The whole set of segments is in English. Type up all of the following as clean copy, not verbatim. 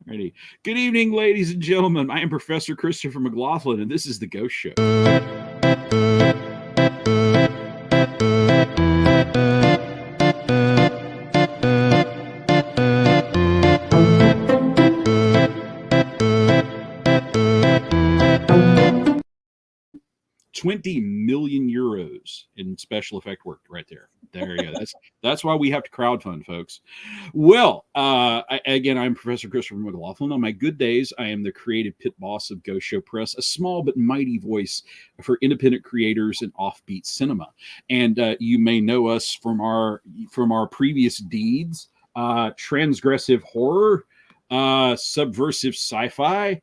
Alrighty. Good evening, ladies and gentlemen. I am Professor Christopher McLaughlin, and this is the Ghost Show. 20 million euros in special effect work right there. There you go. That's why we have to crowdfund, folks. Well, again, I'm Professor Christopher McLaughlin. On my good days, I am the creative pit boss of Ghost Show Press, a small but mighty voice for independent creators and offbeat cinema. And you may know us from our previous deeds: transgressive horror, subversive sci-fi,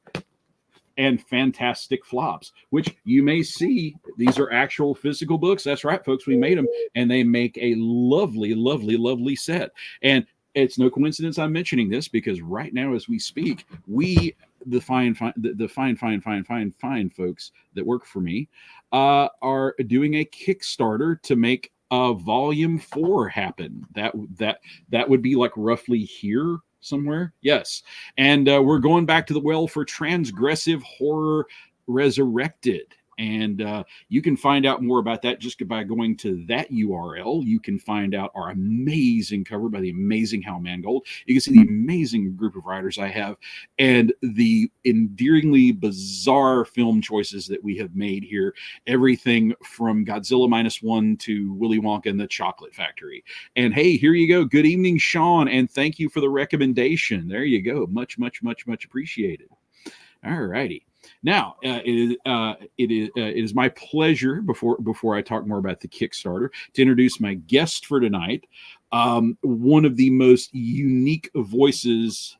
and fantastic flops, which you may see. These are actual physical books. That's right, folks. We made them, and they make a lovely, lovely, lovely set. And it's no coincidence I'm mentioning this, because right now, as we speak, the fine folks that work for me are doing a Kickstarter to make volume 4 happen. That would be like roughly here somewhere. Yes. And we're going back to the well for Transgressive Horror Resurrected. And you can find out more about that just by going to that URL. You can find out our amazing cover by the amazing Hal Mangold. You can see the amazing group of writers I have and the endearingly bizarre film choices that we have made here. Everything from Godzilla -1 to Willy Wonka and the Chocolate Factory. And hey, here you go. Good evening, Sean. And thank you for the recommendation. There you go. Much, much, much, much appreciated. All righty. Now, it is my pleasure, before I talk more about the Kickstarter, to introduce my guest for tonight, one of the most unique voices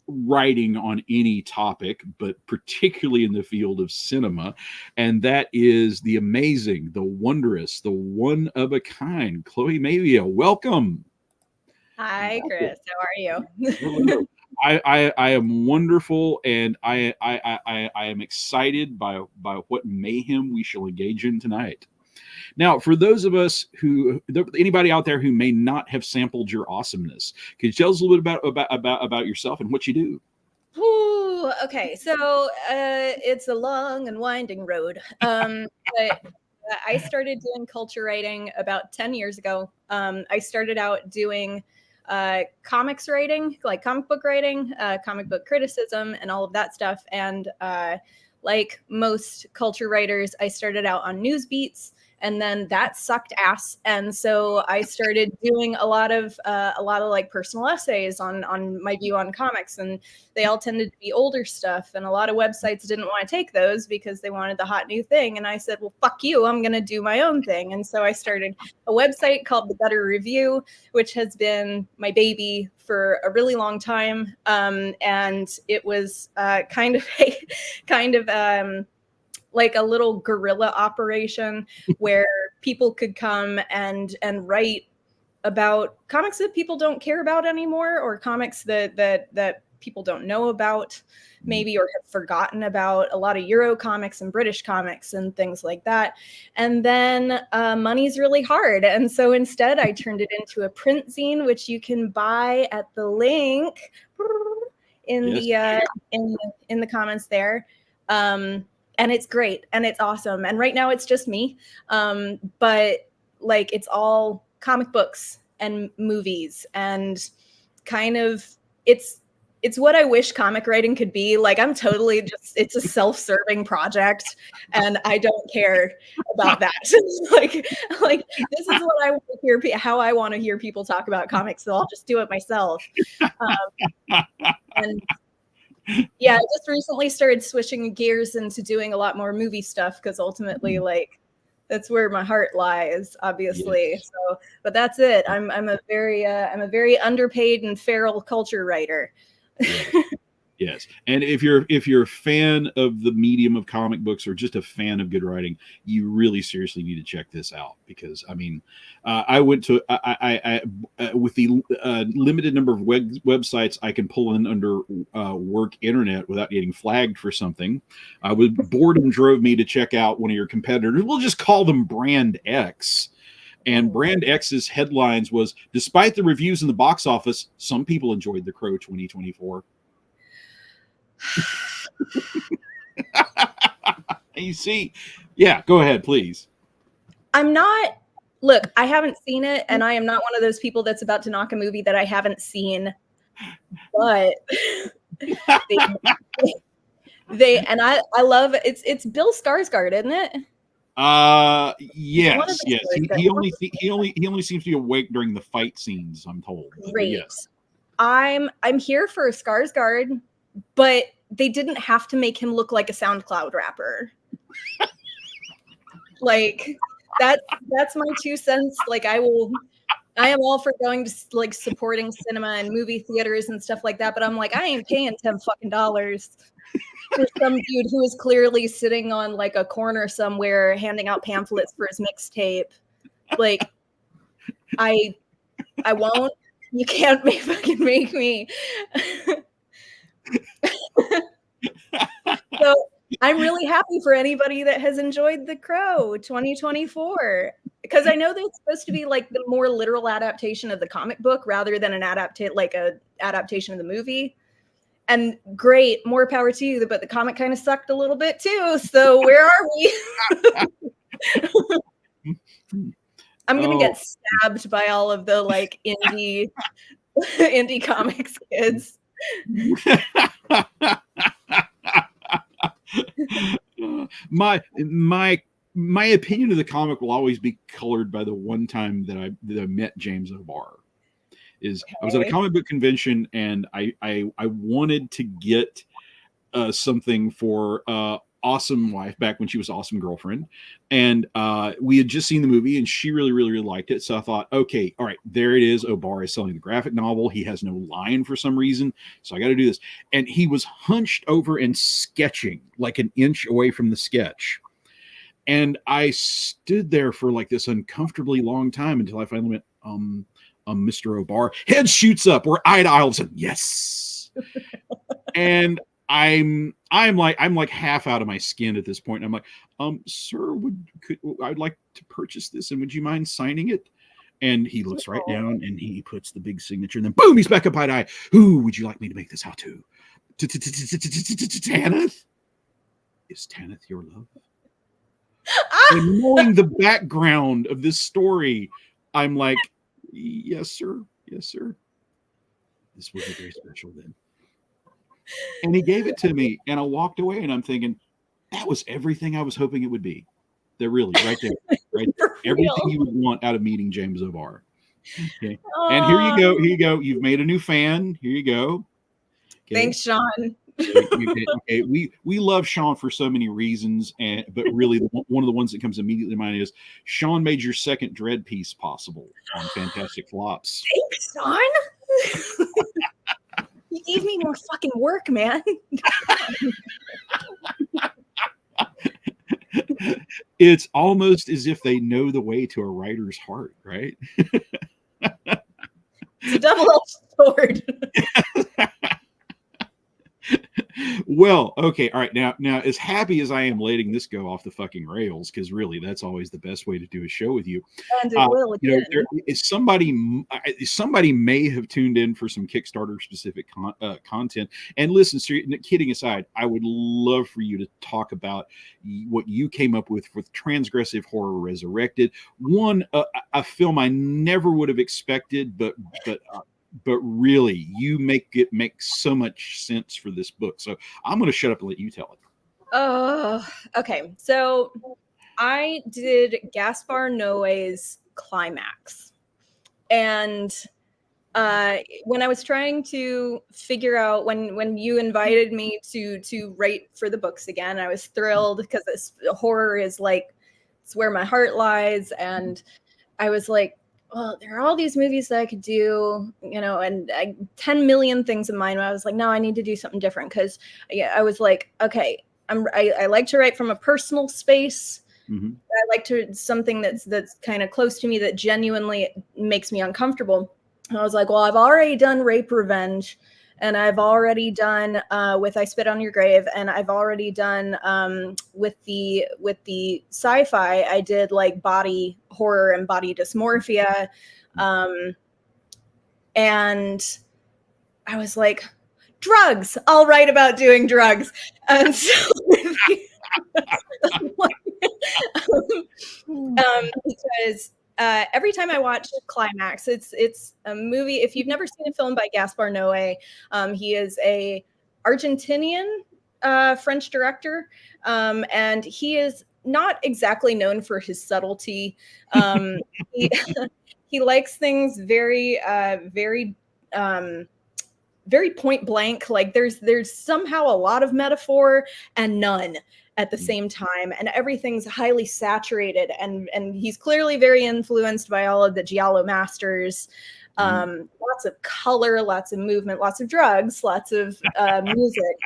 writing on any topic, but particularly in the field of cinema, and that is the amazing, the wondrous, the one-of-a-kind, Chloe Mavia. Welcome. Hi, Chris. How are you? Hello. I am wonderful, and I am excited by what mayhem we shall engage in tonight. Now, for those of us anybody out there who may not have sampled your awesomeness, could you tell us a little bit about yourself and what you do? Ooh, okay, so it's a long and winding road. But I started doing culture writing about 10 years ago. I started out doing comics writing, like comic book writing, comic book criticism, and all of that stuff. And like most culture writers, I started out on news beats, and then that sucked ass. And so I started doing a lot of like personal essays on my view on comics, and they all tended to be older stuff. And a lot of websites didn't want to take those because they wanted the hot new thing. And I said, well, fuck you, I'm going to do my own thing. And so I started a website called The Better Review, which has been my baby for a really long time. And it was kind of like a little guerrilla operation where people could come and write about comics that people don't care about anymore, or comics that people don't know about maybe, or have forgotten about. A lot of Euro comics and British comics and things like that. And then money's really hard. And so instead I turned it into a print zine, which you can buy at the link in the comments there. And it's great, and it's awesome. And right now it's just me. But like, it's all comic books and movies, and kind of it's what I wish comic writing could be. Like, I'm totally it's a self-serving project, and I don't care about that. like this is what I want to hear, how I want to hear people talk about comics. So I'll just do it myself. And yeah, I just recently started switching gears into doing a lot more movie stuff, because ultimately, like, that's where my heart lies, obviously. Yes. So, but that's it. I'm a very underpaid and feral culture writer. Yes. Yes. And if you're a fan of the medium of comic books, or just a fan of good writing, you really seriously need to check this out, because I mean, I went to with the limited number of websites I can pull in under work internet without getting flagged for something. Boredom drove me to check out one of your competitors. We'll just call them Brand X. And Brand X's headlines was, despite the reviews in the box office, some people enjoyed The Crow 2024. You see, yeah, go ahead, please. Look, I haven't seen it, and I am not one of those people that's about to knock a movie that I haven't seen. But I love it's Bill Skarsgård, isn't it? Yes. He only seems to be awake during the fight scenes, I'm told. Great. Yes. I'm here for Skarsgård, but they didn't have to make him look like a SoundCloud rapper. Like that's my 2 cents. Like I am all for going to like supporting cinema and movie theaters and stuff like that, but I'm like, I ain't paying $10 fucking for some dude who is clearly sitting on like a corner somewhere handing out pamphlets for his mixtape. Like I won't. You can't fucking make me. So I'm really happy for anybody that has enjoyed The Crow 2024, because I know that it's supposed to be like the more literal adaptation of the comic book rather than an adaptation of the movie. And great, more power to you, but the comic kind of sucked a little bit too. So where are we? I'm gonna get stabbed by all of the like indie comics kids. My opinion of the comic will always be colored by the one time that I met James O'Barr. I was at a comic book convention, and I wanted to get something for Awesome Wife back when she was Awesome Girlfriend, and we had just seen the movie, and she really liked it. So I thought, okay, all right, there it is. O'Barr is selling the graphic novel. He has no line for some reason, so I got to do this. And he was hunched over and sketching like an inch away from the sketch. And I stood there for like this uncomfortably long time until I finally went, Mr. O'Barr. Head shoots up. We're eye to eye. And yes. And I'm like half out of my skin at this point. And I'm like, sir, I'd like to purchase this, and would you mind signing it? And he looks right down and he puts the big signature, and then boom, he's back up eye to eye. Who would you like me to make this out to? Tanith? Is Tanith your love? And knowing the background of this story, I'm like, yes, sir. Yes, sir. This will be very special then. And he gave it to me, and I walked away, and I'm thinking, that was everything I was hoping it would be. They're really right there. Right there. Everything you would want out of meeting James O'Barr. Okay. And here you go. Here you go. You've made a new fan. Here you go. Okay. Thanks, Sean. Okay, we love Sean for so many reasons, but really one of the ones that comes immediately to mind is Sean made your second Dread piece possible on Fantastic Flops. Thanks, Sean. You gave me more fucking work, man. It's almost as if they know the way to a writer's heart, right? It's a double-edged sword. Well, okay, all right. Now, as happy as I am letting this go off the fucking rails, because really, that's always the best way to do a show with you. And it will again. Somebody may have tuned in for some Kickstarter specific content. And listen, kidding aside, I would love for you to talk about what you came up with Transgressive Horror Resurrected. A film I never would have expected, but really, you make it make so much sense for this book. So I'm going to shut up and let you tell it. Okay. So I did Gaspar Noé's Climax. And when I was trying to figure out, when you invited me to write for the books again, I was thrilled because horror is like, it's where my heart lies. And I was like, well, there are all these movies that I could do, and 10 million things in mind. I was like, no, I need to do something different, because I was like, okay, I like to write from a personal space. Mm-hmm. I like something that's kind of close to me, that genuinely makes me uncomfortable. And I was like, well, I've already done Rape Revenge, and I've already done with I Spit on Your Grave, and I've already done with the sci-fi, I did like body horror and body dysmorphia, and I was like, drugs. I'll write about doing drugs. And so because every time I watch Climax, it's a movie. If you've never seen a film by Gaspar Noé, he is a Argentinian French director, and he is not exactly known for his subtlety. He, he likes things very, very point blank. Like there's somehow a lot of metaphor and none at the same time, and everything's highly saturated, and he's clearly very influenced by all of the Giallo masters. Lots of color, lots of movement, lots of drugs, lots of music.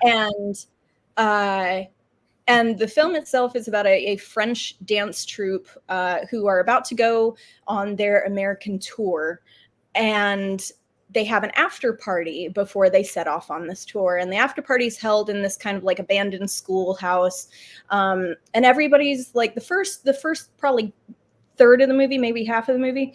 And the film itself is about a French dance troupe who are about to go on their American tour, and they have an after party before they set off on this tour. And the after party is held in this kind of like abandoned schoolhouse. And everybody's like the first probably third of the movie, maybe half of the movie,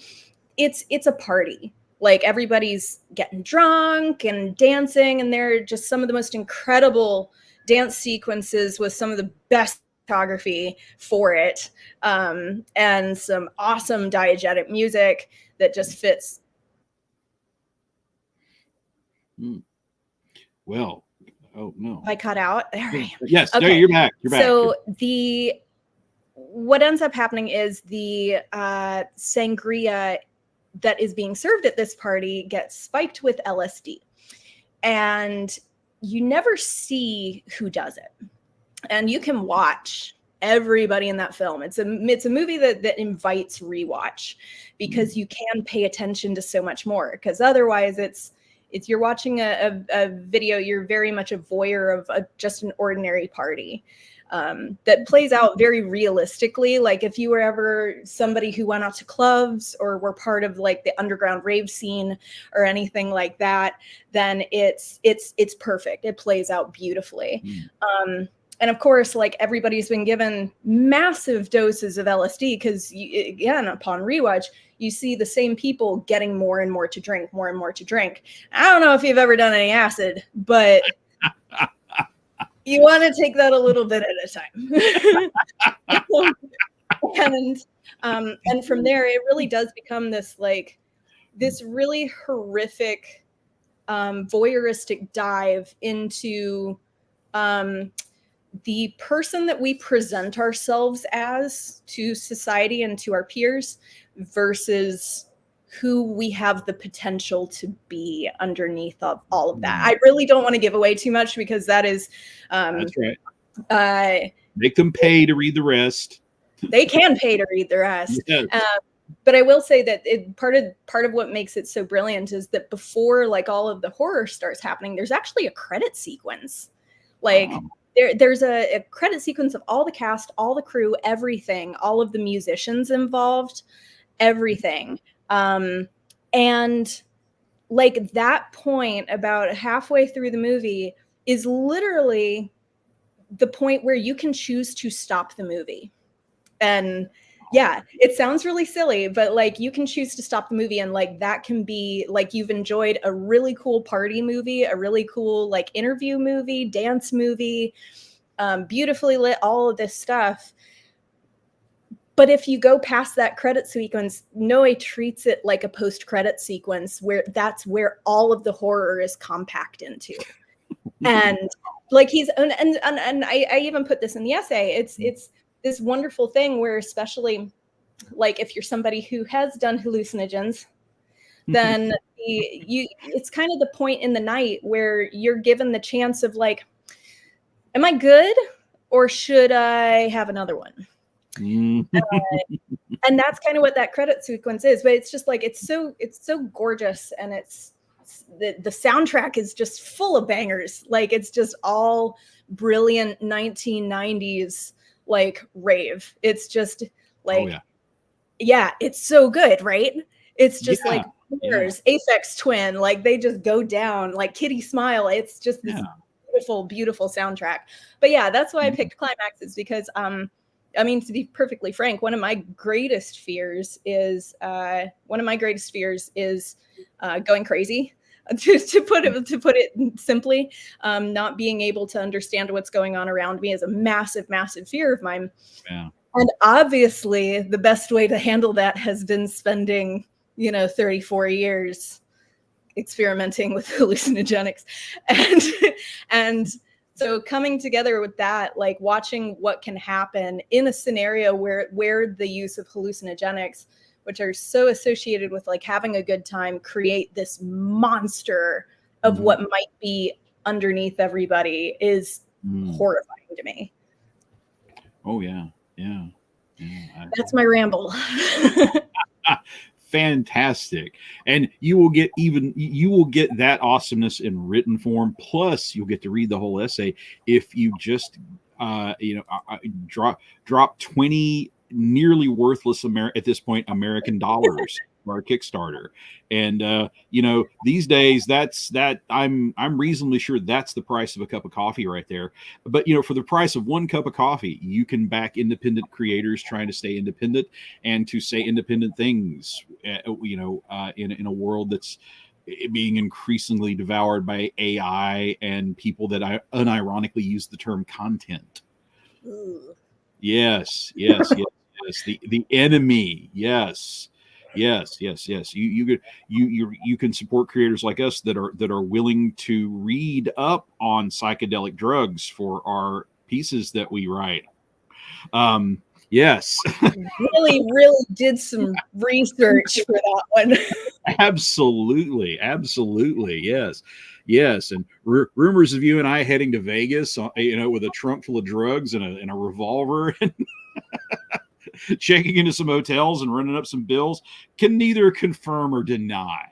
it's a party. Like everybody's getting drunk and dancing, and they're just some of the most incredible dance sequences with some of the best photography for it, and some awesome diegetic music that just fits. Well, oh no, I cut out. There I am. Yes, okay. There you're back. You're back. So what ends up happening is the sangria that is being served at this party gets spiked with LSD, and you never see who does it. And you can watch everybody in that film. It's a movie that invites rewatch, because you can pay attention to so much more, because otherwise it's you're watching a video, you're very much a voyeur of just an ordinary party that plays out very realistically. Like if you were ever somebody who went out to clubs or were part of like the underground rave scene or anything like that, then it's perfect. It plays out beautifully. And of course, like everybody's been given massive doses of LSD, because again, upon rewatch, you see the same people getting more and more to drink, more and more to drink. I don't know if you've ever done any acid, but you want to take that a little bit at a time. And from there, it really does become this really horrific voyeuristic dive into the person that we present ourselves as to society and to our peers versus who we have the potential to be underneath of all of that. I really don't want to give away too much, because that is that's right. Make them pay to read the rest. They can pay to read the rest. Yes. But I will say that part of what makes it so brilliant is that before like all of the horror starts happening, there's actually a credit sequence. Like there's a credit sequence of all the cast, all the crew, everything, all of the musicians involved, everything. And like that point about halfway through the movie is literally the point where you can choose to stop the movie. And yeah, it sounds really silly, but like you can choose to stop the movie, and like that can be like you've enjoyed a really cool party movie, a really cool like interview movie, dance movie, beautifully lit, all of this stuff. But if you go past that credit sequence, Noe treats it like a post-credit sequence where that's where all of the horror is compact into. And like and I even put this in the essay. It's this wonderful thing where, especially like if you're somebody who has done hallucinogens, then it's kind of the point in the night where you're given the chance of like, am I good or should I have another one? And that's kind of what that credit sequence is. But it's just like it's so gorgeous, and it's the soundtrack is just full of bangers. Like it's just all brilliant 1990s like rave. It's just like yeah, it's so good, right? It's just like Aphex Twin, like they just go down, like Kitty Smile. It's just this beautiful soundtrack. But yeah, that's why I picked Climax, is because I mean, to be perfectly frank, one of my greatest fears is going crazy. to put it simply, not being able to understand what's going on around me is a massive, massive fear of mine. Yeah. And obviously, the best way to handle that has been spending, 34 years experimenting with hallucinogenics, and so coming together with that, like watching what can happen in a scenario where the use of hallucinogenics, which are so associated with like having a good time, create this monster of what might be underneath everybody is horrifying to me. Oh yeah. That's my ramble. Fantastic. And you will get that awesomeness in written form, plus you'll get to read the whole essay if you just drop 20 nearly worthless at this point American dollars for our Kickstarter. And these days I'm reasonably sure that's the price of a cup of coffee right there. But for the price of one cup of coffee, you can back independent creators trying to stay independent and to say independent things in a world that's being increasingly devoured by AI and people that unironically use the term content. Ooh. Yes. The enemy. Yes. You can support creators like us that are willing to read up on psychedelic drugs for our pieces that we write. Yes. really did some research for that one. Absolutely. Yes. And rumors of you and I heading to Vegas, with a trunk full of drugs and a revolver and checking into some hotels and running up some bills can neither confirm or deny.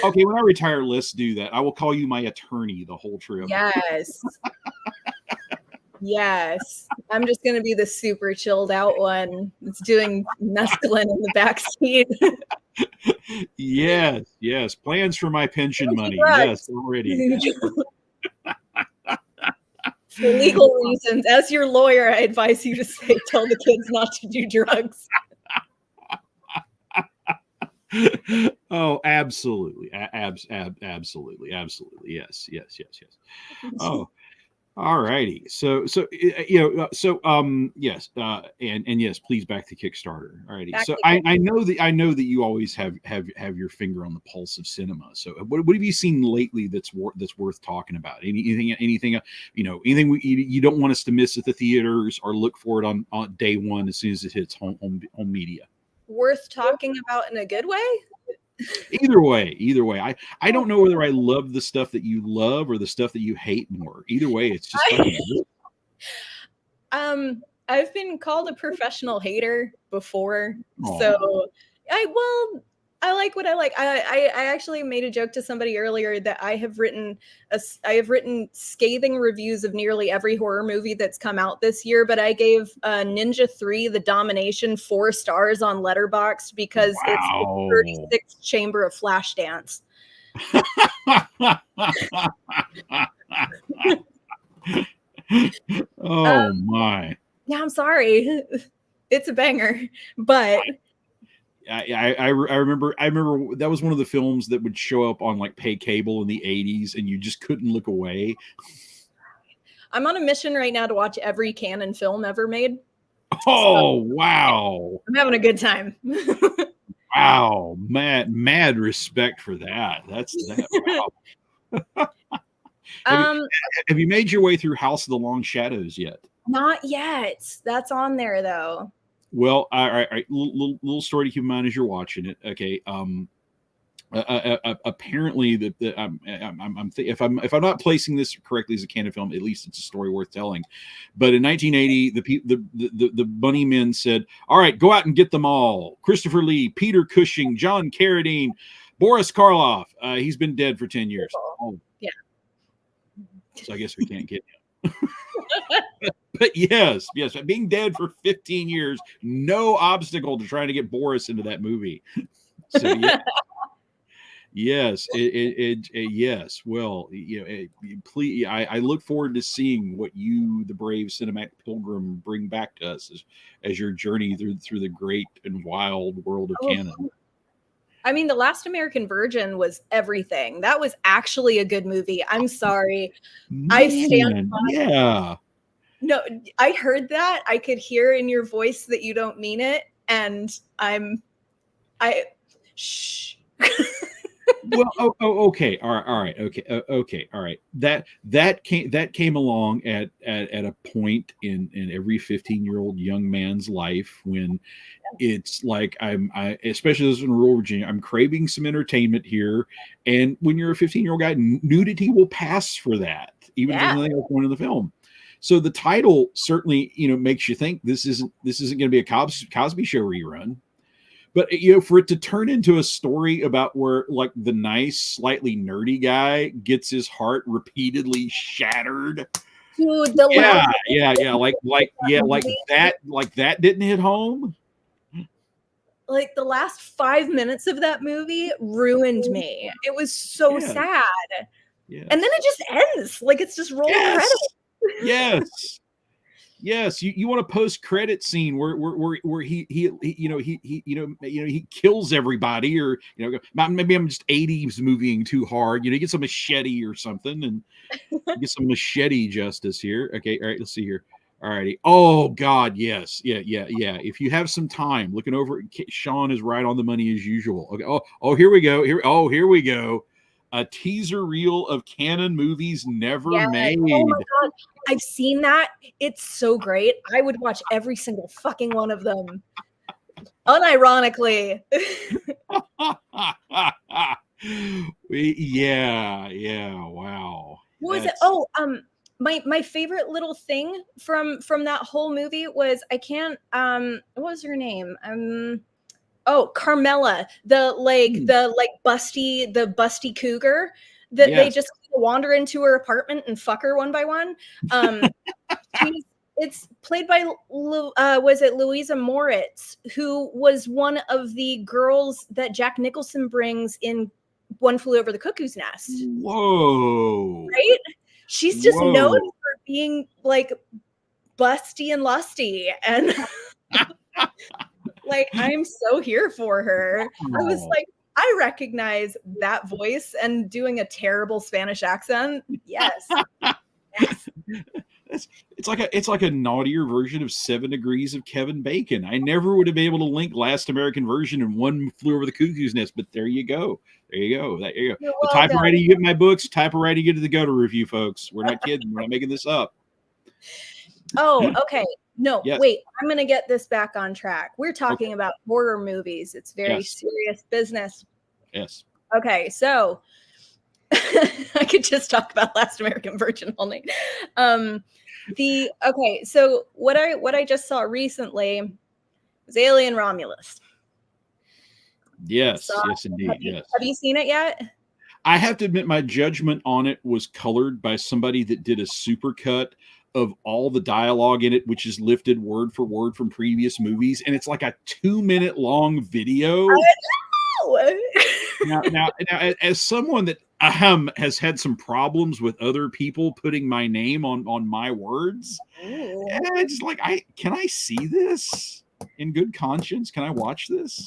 Okay, when I retire, let's do that. I will call you my attorney the whole trip. Yes. I'm just going to be the super chilled out one that's doing mescaline in the backseat. Yes. Plans for my pension money. Yes, already. For legal reasons, as your lawyer, I advise you to tell the kids not to do drugs. Oh, absolutely. Absolutely. Yes. Oh, all righty. So yes. And yes, please back to Kickstarter. All righty. So I know that you always have your finger on the pulse of cinema. So what have you seen lately that's worth talking about? Anything anything you don't want us to miss at the theaters or look for it on day one as soon as it hits home media? Worth talking about in a good way? Either way. I don't know whether I love the stuff that you love or the stuff that you hate more. Either way, it's just fucking good. I've been called a professional hater before. Aww. So I like what I like. I actually made a joke to somebody earlier that I have written scathing reviews of nearly every horror movie that's come out this year, but I gave Ninja 3: The Domination 4 stars on Letterboxd because it's the 36th chamber of Flashdance. Oh my. Yeah, I'm sorry. It's a banger, but I remember that was one of the films that would show up on like pay cable in the 80s and you just couldn't look away. I'm on a mission right now to watch every canon film ever made. Oh, so, wow. I'm having a good time. Wow. Mad respect for that. That's that. Wow. Have you made your way through House of the Long Shadows yet? Not yet. That's on there though. Well, all right. Little story to keep in mind as you're watching it. Okay. Apparently, if I'm not placing this correctly as a canon film, at least it's a story worth telling. But in 1980, the bunny men said, "All right, go out and get them all: Christopher Lee, Peter Cushing, John Carradine, Boris Karloff. He's been dead for 10 years. Oh, yeah. So I guess we can't get him." But yes, being dead for 15 years, no obstacle to trying to get Boris into that movie. So yeah. Yes, yes. Well, please, I look forward to seeing what you, the brave cinematic pilgrim, bring back to us as your journey through the great and wild world of canon. I mean, The Last American Virgin was everything. That was actually a good movie. I'm sorry. I stand Man, by. yeah. No, I heard that. I could hear in your voice that you don't mean it. And shh. Well, okay, all right, okay, okay, all right. That came along at a point in every 15-year-old young man's life when it's like I especially this in rural Virginia, I'm craving some entertainment here, and when you're a 15-year-old guy, nudity will pass for that, even if there's Yeah. nothing else going in the film. So the title certainly, makes you think this isn't going to be a Cosby Show rerun. But for it to turn into a story about where like the nice, slightly nerdy guy gets his heart repeatedly shattered. Dude, Yeah, like that didn't hit home. Like the last 5 minutes of that movie ruined me. It was so Yeah. sad. Yes. And then it just ends. Like it's just rolling credits. Yes. Yes, you want a post-credit scene where he he kills everybody, or maybe I'm just 80s movieing too hard. He gets a machete or something and get some machete justice here. Okay, all right, let's see here. All righty. Oh God, yes, yeah. If you have some time, looking over, Sean is right on the money as usual. Okay. Oh, here we go. Here we go. A teaser reel of canon movies never made. Oh my God. I've seen that. It's so great. I would watch every single fucking one of them. Unironically. Yeah. Wow. What was it? Oh, my favorite little thing from that whole movie was what was her name? Carmela, the busty cougar that they just wander into her apartment and fuck her one by one. It's played by was it Louisa Moritz, who was one of the girls that Jack Nicholson brings in One Flew Over the Cuckoo's Nest. Whoa. Right? She's just known for being like busty and lusty, and like I'm so here for her. I was like, I recognize that voice, and doing a terrible Spanish accent. Yes. It's like a naughtier version of 7 Degrees of Kevin Bacon. I never would have been able to link Last American Virgin and One Flew Over the Cuckoo's Nest, but there you go. The type of writing you get in my books, type of writing you get to the Go to Review, folks. We're not kidding. We're not making this up. Oh, okay. No, yes. Wait, I'm going to get this back on track. We're talking about horror movies. It's very serious business. Yes. Okay, so I could just talk about Last American Virgin all night. So what I just saw recently was Alien Romulus. Yes, yes, indeed. Have you seen it yet? I have to admit, my judgment on it was colored by somebody that did a supercut of all the dialogue in it, which is lifted word for word from previous movies, and it's like a 2-minute long video. Now, as someone that has had some problems with other people putting my name on my words, and it's like, can I see this in good conscience? Can I watch this?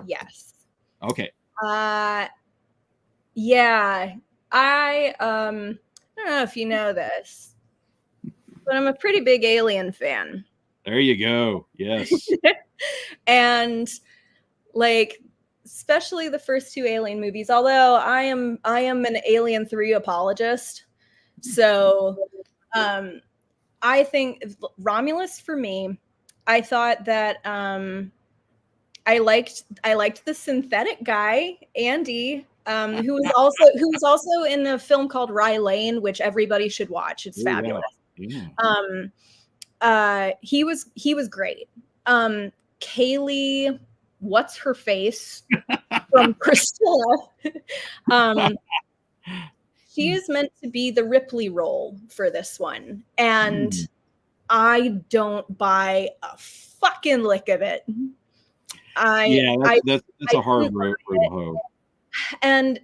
Yes. Okay. Yeah. I don't know if you know this, but I'm a pretty big Alien fan. There you go. Yes. And like, especially the first 2 Alien movies, although I am an Alien 3 apologist. So I think Romulus, for me, I thought that I liked the synthetic guy, Andy, who was also in a film called Rye Lane, which everybody should watch. It's fabulous. Yeah. He was great. Kaylee, what's her face from Priscilla? She is meant to be the Ripley role for this one, and I don't buy a fucking lick of it. That's a hard road to hoe. And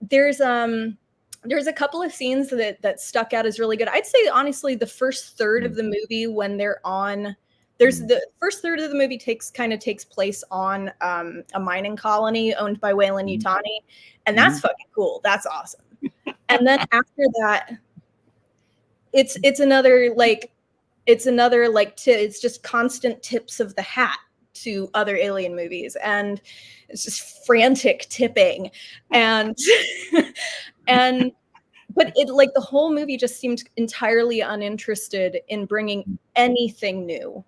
there's a couple of scenes that stuck out as really good. I'd say honestly, the first third of the movie, when they're on There's the first third of the movie takes place on a mining colony owned by Weyland Yutani, and that's fucking cool. That's awesome. And then after that, it's just constant tips of the hat to other alien movies, and it's just frantic tipping, and but it like the whole movie just seemed entirely uninterested in bringing anything new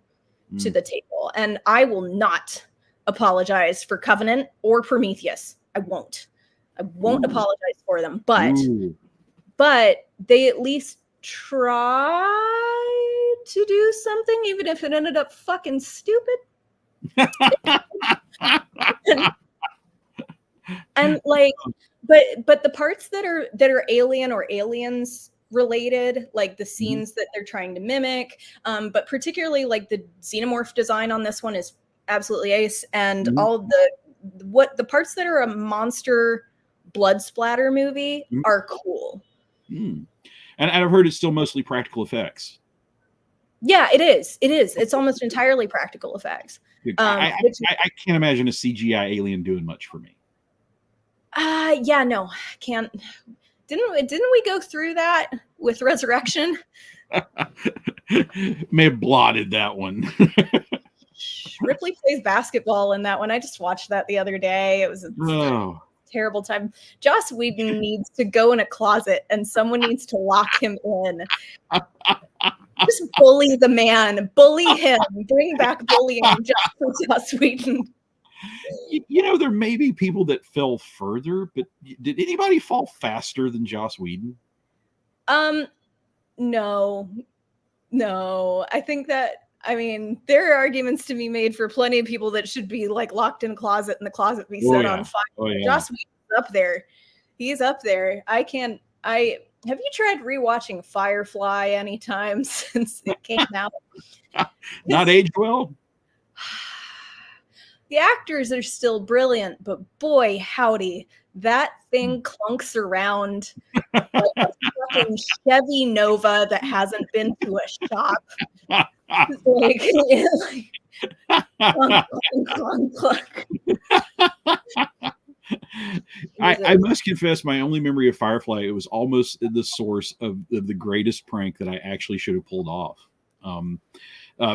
to the table. And I will not apologize for Covenant or Prometheus. I won't apologize for them, but they at least tried to do something, even if it ended up fucking stupid. and like but the parts that are alien or aliens related, like the scenes that they're trying to mimic, but particularly like the xenomorph design on this one is absolutely ace, and all of the parts that are a monster blood splatter movie are cool. And I've heard it's still mostly practical effects. Yeah, it is. It's almost entirely practical effects. I can't imagine a CGI alien doing much for me. Yeah, no, can't. Didn't we go through that with Resurrection? May have blotted that one. Ripley plays basketball in that one. I just watched that the other day. It was a terrible time. Joss Whedon needs to go in a closet and someone needs to lock him in. Just bully the man. Bully him. Bring back bullying just for Joss Whedon. You know, there may be people that fell further, but did anybody fall faster than Joss Whedon? No. I think that, I mean, there are arguments to be made for plenty of people that should be like locked in a closet and the closet be set on fire. Joss Whedon's up there. He's up there. Have you tried rewatching Firefly anytime since it came out? Not aged well. The actors are still brilliant, but boy, howdy, that thing clunks around like a fucking Chevy Nova that hasn't been to a shop. Clunk. I must confess, my only memory of Firefly, it was almost the source of the greatest prank that I actually should have pulled off.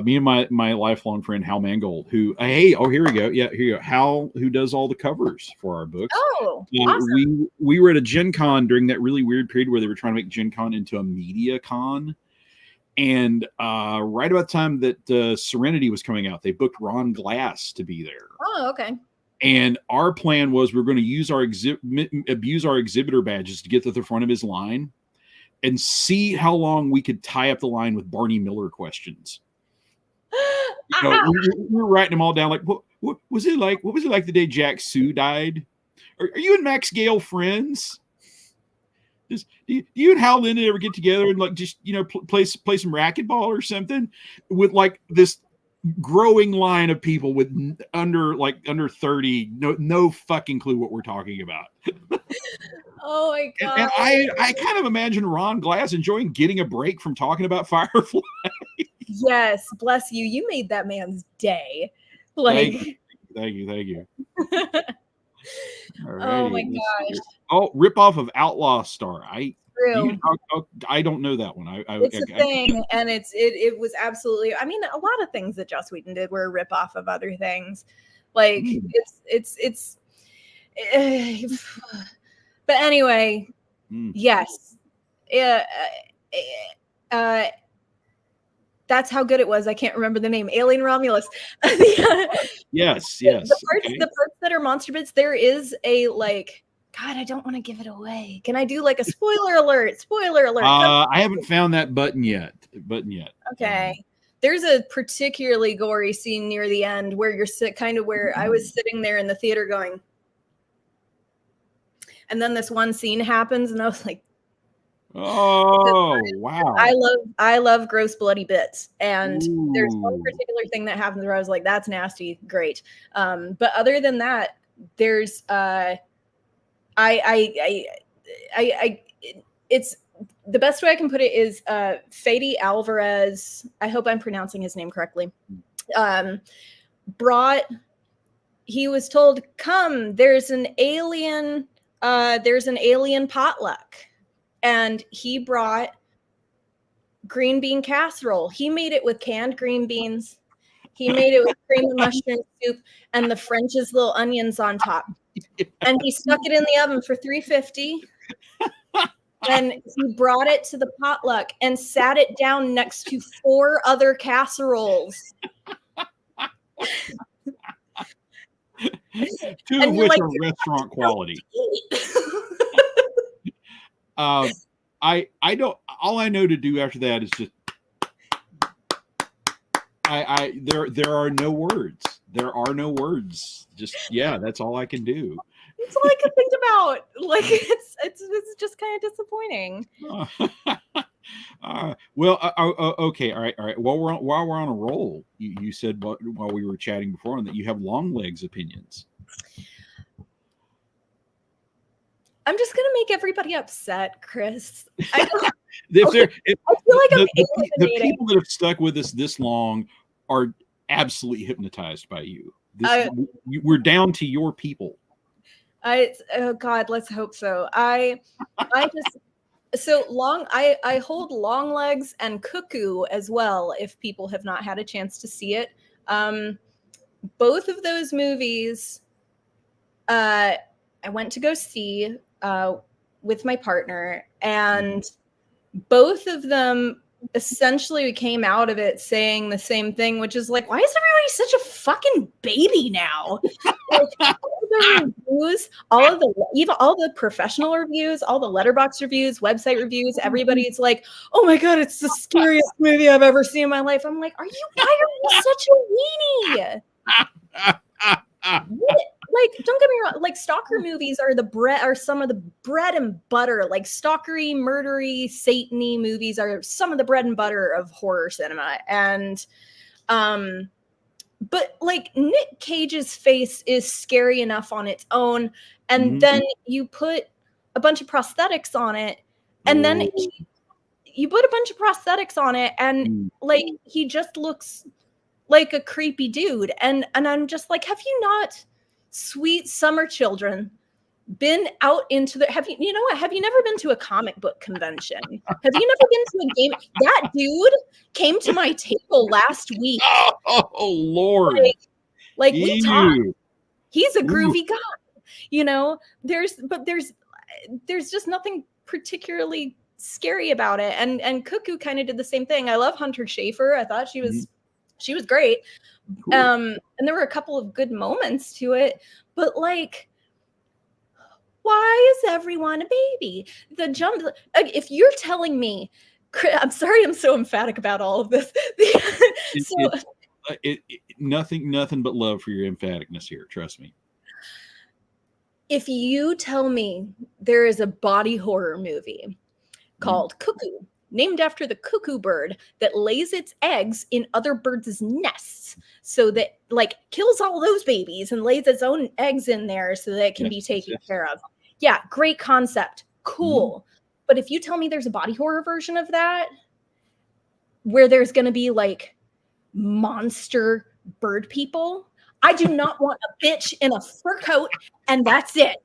Me and my lifelong friend Hal Mangold, who here we go. Yeah, here you go. Hal, who does all the covers for our books. Oh, awesome. We were at a Gen Con during that really weird period where they were trying to make Gen Con into a media con. And right about the time that Serenity was coming out, they booked Ron Glass to be there. Oh, okay. And our plan was we were going to use abuse our exhibitor badges to get to the front of his line and see how long we could tie up the line with Barney Miller questions. You know, we were writing them all down. Like, what was it like? What was it like the day Jack Sue died? Are you and Max Gale friends? Do you and Hal Linden ever get together and like just play some racquetball or something? With like this growing line of people with under 30, no fucking clue what we're talking about. Oh my god! And I kind of imagine Ron Glass enjoying getting a break from talking about Firefly. Yes, bless you. You made that man's day. Like, thank you. Oh my gosh! Oh, rip off of Outlaw Star. I don't know that one. It's a thing, and it was absolutely. I mean, a lot of things that Joss Whedon did were a rip off of other things. Like it's. But anyway, yes, that's how good it was. I can't remember the name. Alien Romulus. Yes. The parts that are monster bits, there is a like. God, I don't want to give it away. Can I do like a spoiler alert? Spoiler alert. I haven't found that button yet. Okay. There's a particularly gory scene near the end where you're where I was sitting there in the theater going. And then this one scene happens and I was like, oh, wow. I love gross bloody bits. And there's one particular thing that happens where I was like, that's nasty. Great. But other than that, there's, it's the best way I can put it is Fede Alvarez, I hope I'm pronouncing his name correctly, he was told, come, there's an alien potluck. And he brought green bean casserole. He made it with canned green beans. He made it with cream and mushroom soup and the French's little onions on top. And he stuck it in the oven for 350. And he brought it to the potluck and sat it down next to 4 other casseroles. 2 of which are restaurant quality. I don't. All I know to do after that is just. There are no words. There are no words. Just that's all I can do. That's all I can think about. Like it's just kind of disappointing. Okay, all right. While we're on a roll, you said while we were chatting before that you have long legs opinions. I'm just gonna make everybody upset, Chris. I feel like the people that have stuck with us this long are absolutely hypnotized by you. We're down to your people. Oh God, let's hope so. I hold Long Legs and Cuckoo as well. If people have not had a chance to see it, both of those movies, I went to go see with my partner, and both of them essentially came out of it saying the same thing, which is like, why is everybody such a fucking baby now? Like, all the reviews, all the professional reviews, all the letterbox reviews, website reviews, everybody's like, oh my God, it's the scariest movie I've ever seen in my life. I'm like, why are you such a weenie? Like, don't get me wrong, like stalker movies are some of the bread and butter. Like stalkery, murdery, Satan-y movies are some of the bread and butter of horror cinema. And but like Nick Cage's face is scary enough on its own, and then you put a bunch of prosthetics on it, and then you put a bunch of prosthetics on it, and like he just looks like a creepy dude. And I'm just like, have you not, sweet summer children, been out into the have you never been to a comic book convention? Have you never been to a game? That dude came to my table last week. Oh Lord. Like we talked. He's a groovy guy. There's just nothing particularly scary about it. And Cuckoo kind of did the same thing. I love Hunter Schafer. I thought she was great. Cool. And there were a couple of good moments to it, but like, why is everyone a baby? If you're telling me, I'm sorry I'm so emphatic about all of this. Nothing but love for your emphaticness here, trust me. If you tell me there is a body horror movie called Cuckoo, named after the cuckoo bird that lays its eggs in other birds' nests, so that like kills all those babies and lays its own eggs in there so that it can be taken care of. Yeah, great concept. Cool. But if you tell me there's a body horror version of that where there's going to be like monster bird people, I do not want a bitch in a fur coat and that's it.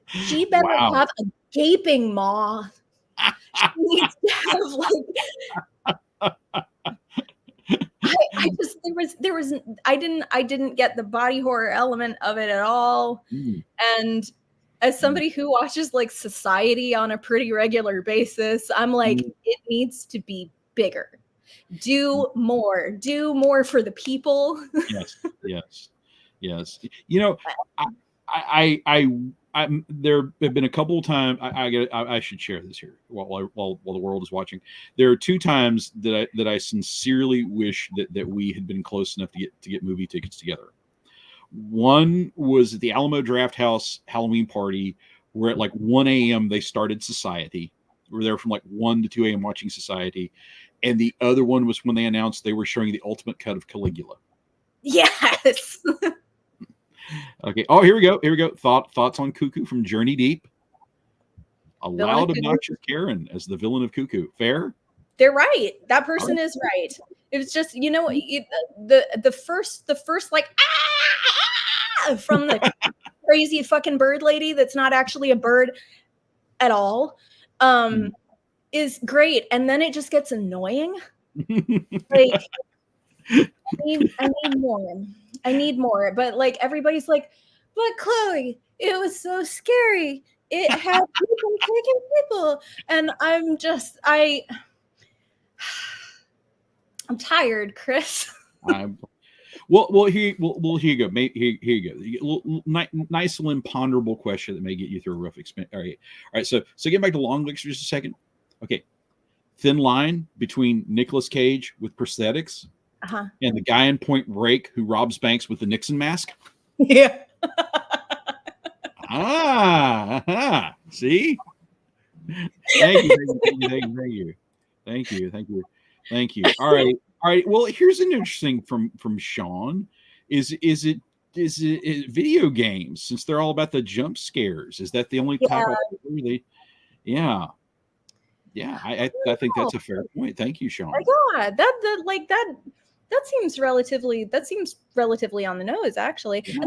She better have a gaping maw. She needs to have I didn't get the body horror element of it at all. And as somebody who watches like Society on a pretty regular basis, I'm like, it needs to be bigger. Do more for the people. Yes. There have been a couple of times. I should share this here while the world is watching. There are 2 times that I sincerely wish that we had been close enough to get movie tickets together. One was at the Alamo Drafthouse Halloween party, where at like 1 a.m. they started Society. We were there from like 1 to 2 a.m. watching Society, and the other one was when they announced they were showing the ultimate cut of Caligula. Yes. Okay. Oh, here we go. Thoughts on Cuckoo from Journey Deep. A Villain loud, of Cuckoo. obnoxious Karen as the villain of Cuckoo. Fair? They're right. That person is right. It was just, you know, the first like from the crazy fucking bird lady that's not actually a bird at all, is great, and then it just gets annoying. Like, I need more. I need more. But like everybody's like, but Chloe, it was so scary. It had people taking people, and I'm tired, Chris. Well, here you go. Here you go. Nice little imponderable question that may get you through a rough experience. All right. So get back to Long Legs for just a second. Okay, thin line between Nicolas Cage with prosthetics and the guy in Point Break who robs banks with the Nixon mask. Yeah. See. Thank you. All right. Well, here's an interesting from Sean. Is it video games, since they're all about the jump scares? Is that the only type of they? Yeah. I think that's a fair point. Thank you, Sean. Yeah, that seems relatively on the nose, actually. Yeah.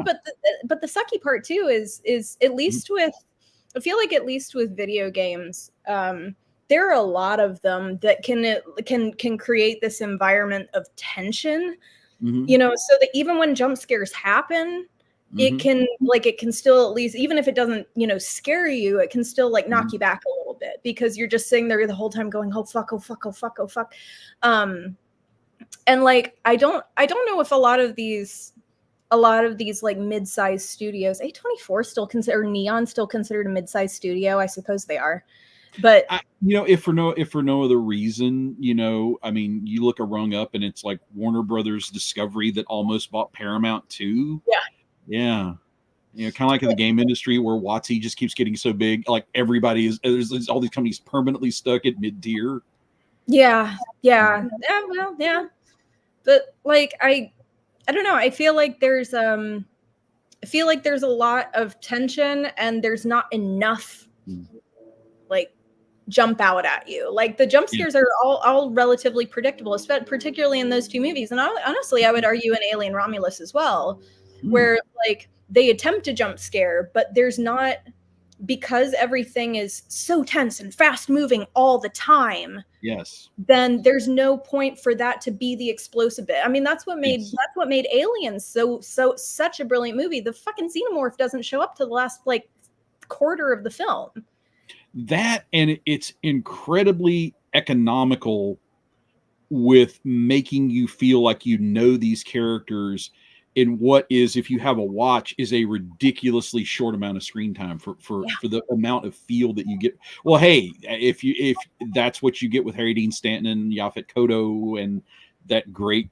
But the sucky part too is at least with, I feel like at least with video games, there are a lot of them that can create this environment of tension, you know, so that even when jump scares happen, it can still, at least, even if it doesn't, you know, scare you, it can still like knock you back a little bit, because you're just sitting there the whole time going, oh fuck, oh fuck, oh fuck, oh fuck. And like, I don't know if a lot of these like mid-sized studios, A24 still consider, Neon still considered a mid-sized studio. I suppose they are, but you know, if for no other reason, you know, I mean, you look a rung up and it's like Warner Brothers Discovery that almost bought Paramount too. Yeah. You know, kind of like in the game industry where WotC just keeps getting so big, like everybody is, there's all these companies permanently stuck at mid-tier. Yeah. Well, yeah. But like, I don't know. I feel like there's a lot of tension, and there's not enough like jump out at you. Like the jump scares are all relatively predictable, particularly in those two movies. And honestly, I would argue in Alien Romulus as well, where like they attempt to jump scare, but there's not, because everything is so tense and fast moving all the time. Yes. Then there's no point for that to be the explosive bit. I mean, that's what made Aliens such a brilliant movie. The fucking xenomorph doesn't show up to the last like quarter of the film. That, and it's incredibly economical with making you feel like you know these characters in what is, if you have a watch, is a ridiculously short amount of screen time for the amount of feel that you get. Well, hey, if that's what you get with Harry Dean Stanton and Yaphet Kotto and that great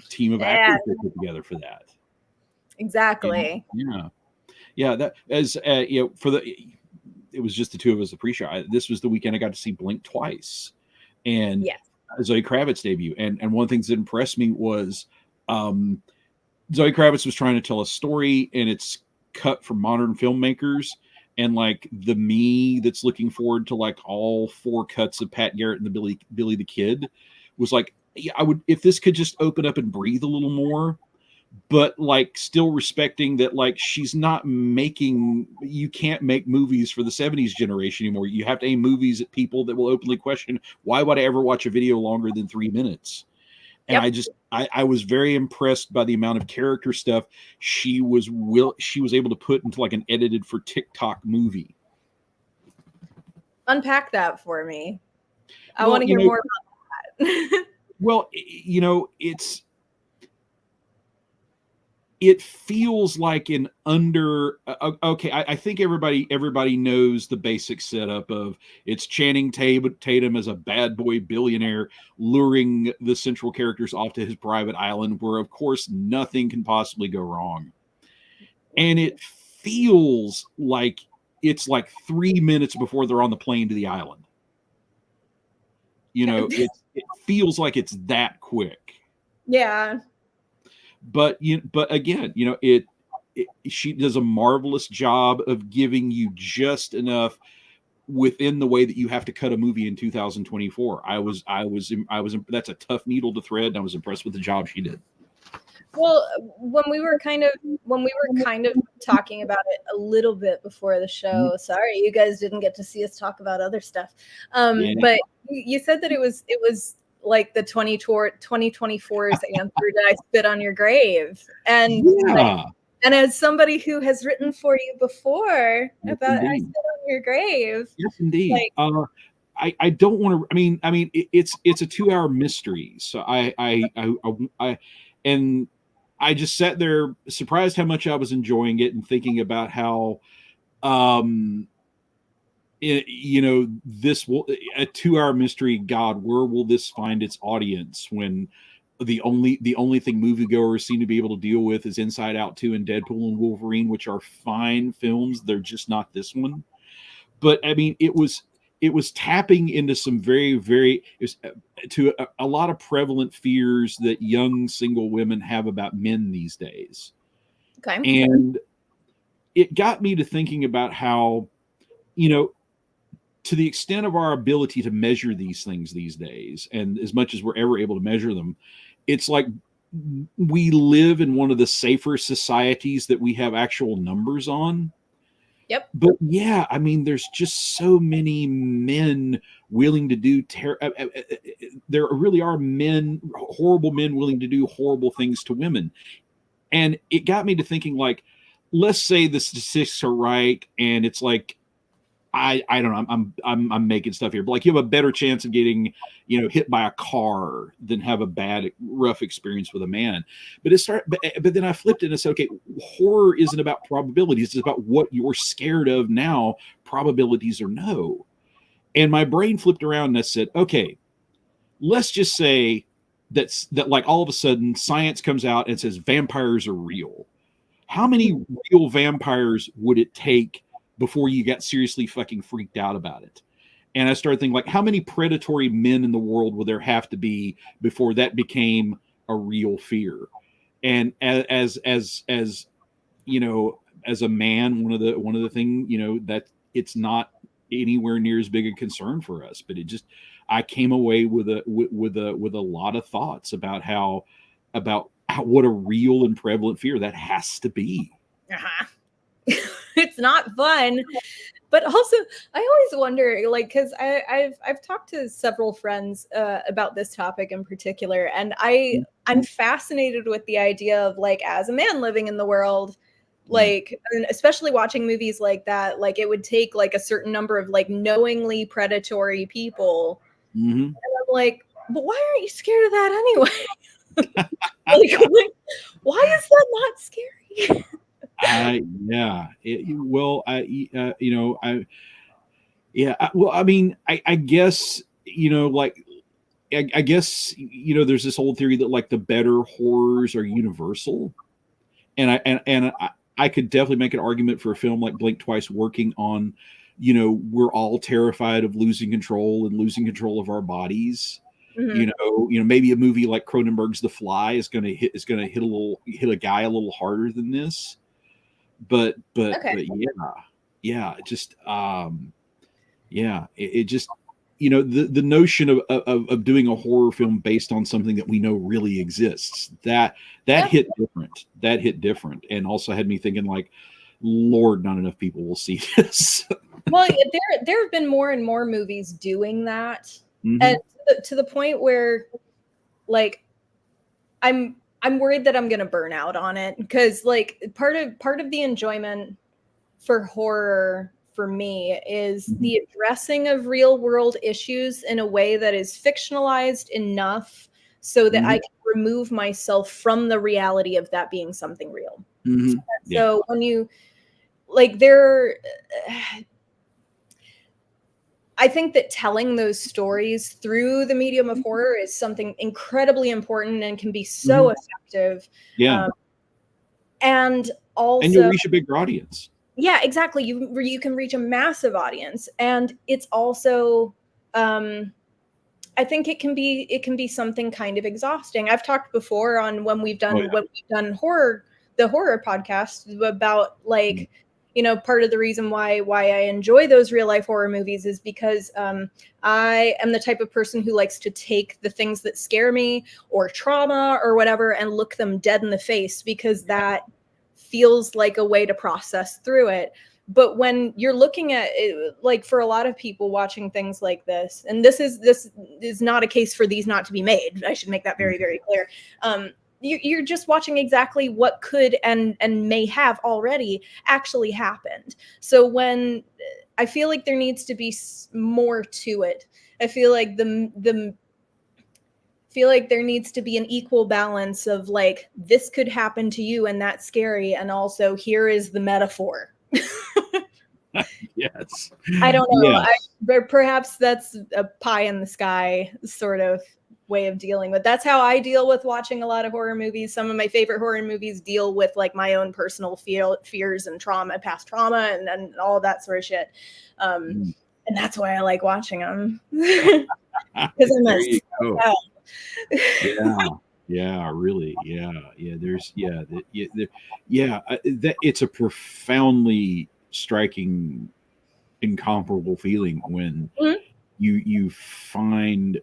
team of actors they put together for that. Exactly. Yeah. That, as you know, it was just the two of us, the pre-show. This was the weekend I got to see Blink twice, and Zoe Kravitz debut. And one of the things that impressed me was Zoe Kravitz was trying to tell a story, and it's cut from modern filmmakers. And like the me that's looking forward to like all 4 cuts of Pat Garrett and the Billy the Kid was like, yeah, I would, if this could just open up and breathe a little more, but like still respecting that, like, she's not making, you can't make movies for the 70s generation anymore. You have to aim movies at people that will openly question, why would I ever watch a video longer than 3 minutes? And I was very impressed by the amount of character stuff she was able to put into like an edited for TikTok movie. Unpack that for me. I want to hear more about that. Well, you know, it feels like an okay. I think everybody knows the basic setup of it's Channing Tatum as a bad boy billionaire luring the central characters off to his private island, where of course nothing can possibly go wrong. And it feels like it's like 3 minutes before they're on the plane to the island. You know, it feels like it's that quick. Yeah. But again, you know, she does a marvelous job of giving you just enough within the way that you have to cut a movie in 2024. That's a tough needle to thread, and I was impressed with the job she did. Well, when we were kind of talking about it a little bit before the show, sorry you guys didn't get to see us talk about other stuff. But you said that it was like the 2024's answer to I Spit on Your Grave. And and as somebody who has written for you before about I Spit on Your Grave. Yes, indeed. I don't want to. I mean, it's a 2-hour mystery. So I just sat there surprised how much I was enjoying it and thinking about how, this will a 2-hour mystery. God, where will this find its audience when the only thing moviegoers seem to be able to deal with is Inside Out 2 and Deadpool and Wolverine, which are fine films. They're just not this one. But I mean, it was tapping into some to a lot of prevalent fears that young single women have about men these days. Okay. And it got me to thinking about how, to the extent of our ability to measure these things these days, and as much as we're ever able to measure them, it's like we live in one of the safer societies that we have actual numbers on. Yep. But yeah, I mean, there's just so many men willing to do there really are horrible men willing to do horrible things to women. And it got me to thinking, like, let's say the statistics are right, and it's like, I don't know, I'm making stuff here, but like, you have a better chance of getting, hit by a car than have a bad, rough experience with a man. But then I flipped it and I said, okay, horror isn't about probabilities. It's about what you're scared of now, probabilities or no. And my brain flipped around and I said, okay, let's just say that like all of a sudden science comes out and says vampires are real. How many real vampires would it take before you got seriously fucking freaked out about it? And I started thinking, like, how many predatory men in the world would there have to be before that became a real fear? And as as a man, one of the things, that it's not anywhere near as big a concern for us, but I came away with a lot of thoughts about how what a real and prevalent fear that has to be. It's not fun, but also I always wonder, like, because I've talked to several friends about this topic in particular, and I'm fascinated with the idea of, like, as a man living in the world, like, and especially watching movies like that, like, it would take like a certain number of like knowingly predatory people, and I'm like, but why aren't you scared of that anyway? Like, why is that not scary? I guess, I guess, there's this whole theory that, like, the better horrors are universal. And I could definitely make an argument for a film like Blink Twice working on, we're all terrified of losing control of our bodies. Maybe a movie like Cronenberg's The Fly is going to hit a guy a little harder than this. But it just the notion of doing a horror film based on something that we know really exists, that hit different, and also had me thinking, like, Lord, not enough people will see this. Well, there have been more and more movies doing that, and to the point where, like, I'm worried that I'm going to burn out on it, because, like, part of the enjoyment for horror for me is the addressing of real world issues in a way that is fictionalized enough so that I can remove myself from the reality of that being something real. So when you, like, I think that telling those stories through the medium of horror is something incredibly important and can be so effective. And also, and you'll reach a bigger audience. Yeah, exactly. You can reach a massive audience, and it's also, I think it can be something kind of exhausting. I've talked before on when we've done the horror podcast about, like, part of the reason why I enjoy those real life horror movies is because I am the type of person who likes to take the things that scare me or trauma or whatever and look them dead in the face, because that feels like a way to process through it. But when you're looking at it, like for a lot of people watching things like this, and this is not a case for these not to be made. I should make that very, very clear. You're just watching exactly what could and may have already actually happened. So when I feel like there needs to be more to it, I feel like there needs to be an equal balance of like, this could happen to you and that's scary, and also here is the metaphor. Yes. I don't know. Yes. Perhaps that's a pie in the sky sort of way of dealing with. That's how I deal with watching a lot of horror movies. Some of my favorite horror movies deal with like my own personal fears and past trauma and all that sort of shit. And that's why I like watching them. Because I'm there you go. Yeah, really. There's that it's a profoundly striking, incomparable feeling when you find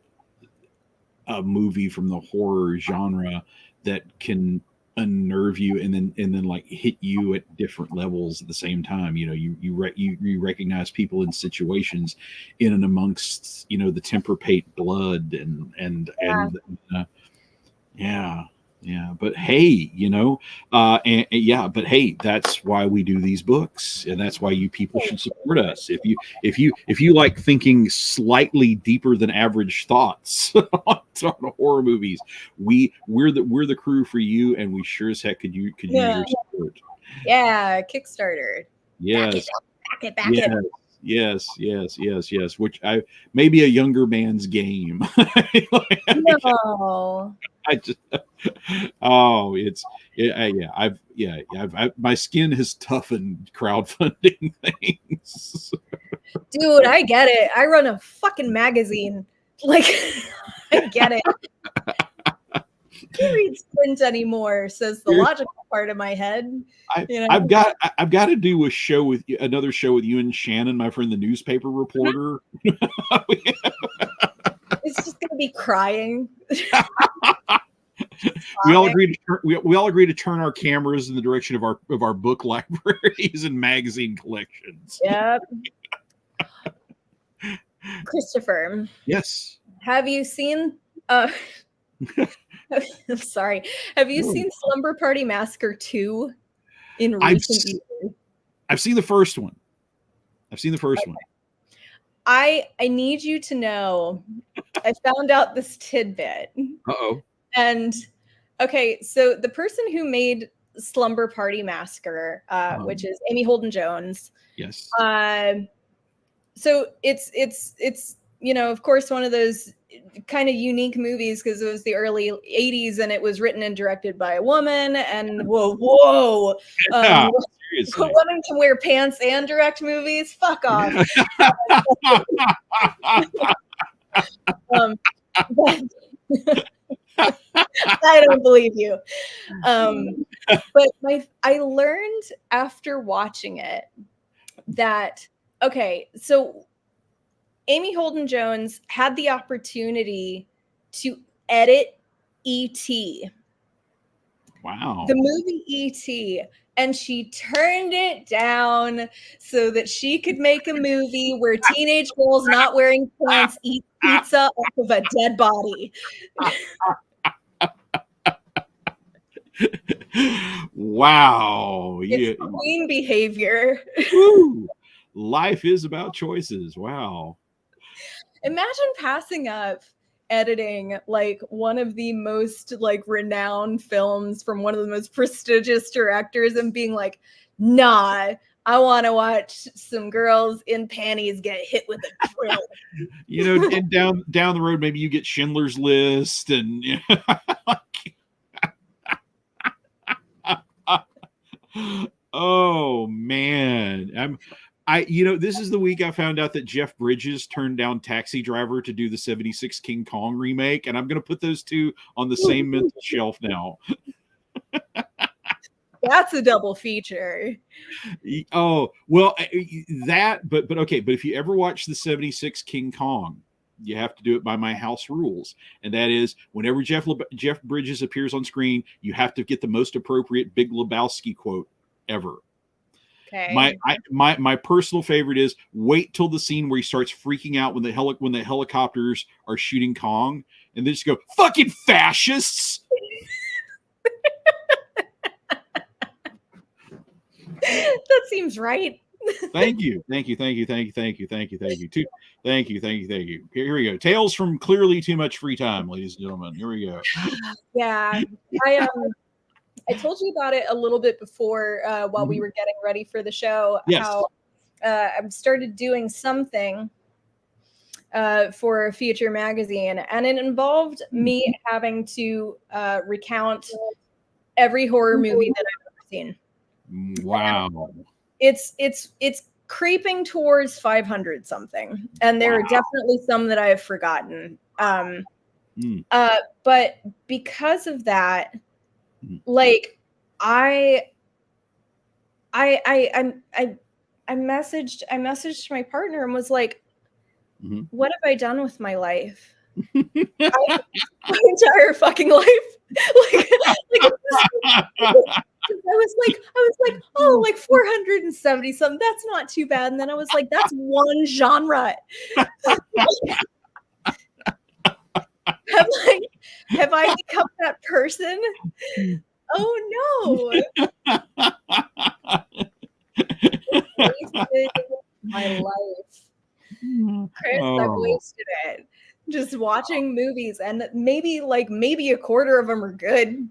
a movie from the horror genre that can unnerve you and then like hit you at different levels at the same time. You recognize people in situations in and amongst the Temperpate blood and but hey, but hey, that's why we do these books, and that's why you people should support us. If you like thinking slightly deeper than average thoughts on horror movies, we're the crew for you, and we sure as heck could use your support. Yeah, Kickstarter. Yes. Back it. Yes. Which maybe a younger man's game. No. My skin has toughened crowdfunding things. Dude, I get it. I run a fucking magazine. Like, I get it. Who reads print anymore? Says the logical part of my head. I've got to do another show with you and Shannon, my friend, the newspaper reporter. It's just gonna be crying. We all agree to turn our cameras in the direction of our book libraries and magazine collections. Yep. Christopher. Yes. Have you seen? I'm sorry. Have you seen Slumber Party Massacre 2 in recent years? I've seen the first one. one. I need you to know, I found out this tidbit. Uh-oh. And okay, so the person who made Slumber Party Massacre, which is Amy Holden Jones. Yes. So it's of course, one of those kind of unique movies because it was the early 80s and it was written and directed by a woman. And whoa. Women can wear pants and direct movies. Fuck off. I don't believe you. But I learned after watching it that, okay, so Amy Holden Jones had the opportunity to edit E.T. Wow. The movie E.T., and she turned it down so that she could make a movie where teenage girls not wearing pants eat pizza off of a dead body. Wow. It's queen behavior. Woo. Life is about choices. Wow. Imagine passing up editing like one of the most like renowned films from one of the most prestigious directors and being like, nah, I want to watch some girls in panties get hit with a drill. And down the road, maybe you get Schindler's List and oh man. This is the week I found out that Jeff Bridges turned down Taxi Driver to do the 76 King Kong remake, and I'm going to put those two on the same mental shelf now. That's a double feature. Oh, well, that, but okay, but if you ever watch the 76 King Kong, you have to do it by my house rules. And that is whenever Jeff Bridges appears on screen, you have to get the most appropriate Big Lebowski quote ever. Okay. My personal favorite is wait till the scene where he starts freaking out when the helicopters are shooting Kong, and then just go, fucking fascists. That seems right. Thank you. Here we go. Tales from clearly too much free time, ladies and gentlemen. Here we go. Yeah. I told you about it a little bit before while we were getting ready for the show. Yes. How I've started doing something for Future Magazine, and it involved me having to recount every horror movie that I've ever seen. Wow. It's creeping towards 500 something, and there are definitely some that I have forgotten. But because of that, like I messaged my partner and was like, what have I done with my life? My entire fucking life. I was like, oh, like 470 something. That's not too bad. And then I was like, that's one genre. Have I become that person? Oh no. My life. Chris, I've wasted it. Just watching movies, and maybe a quarter of them are good.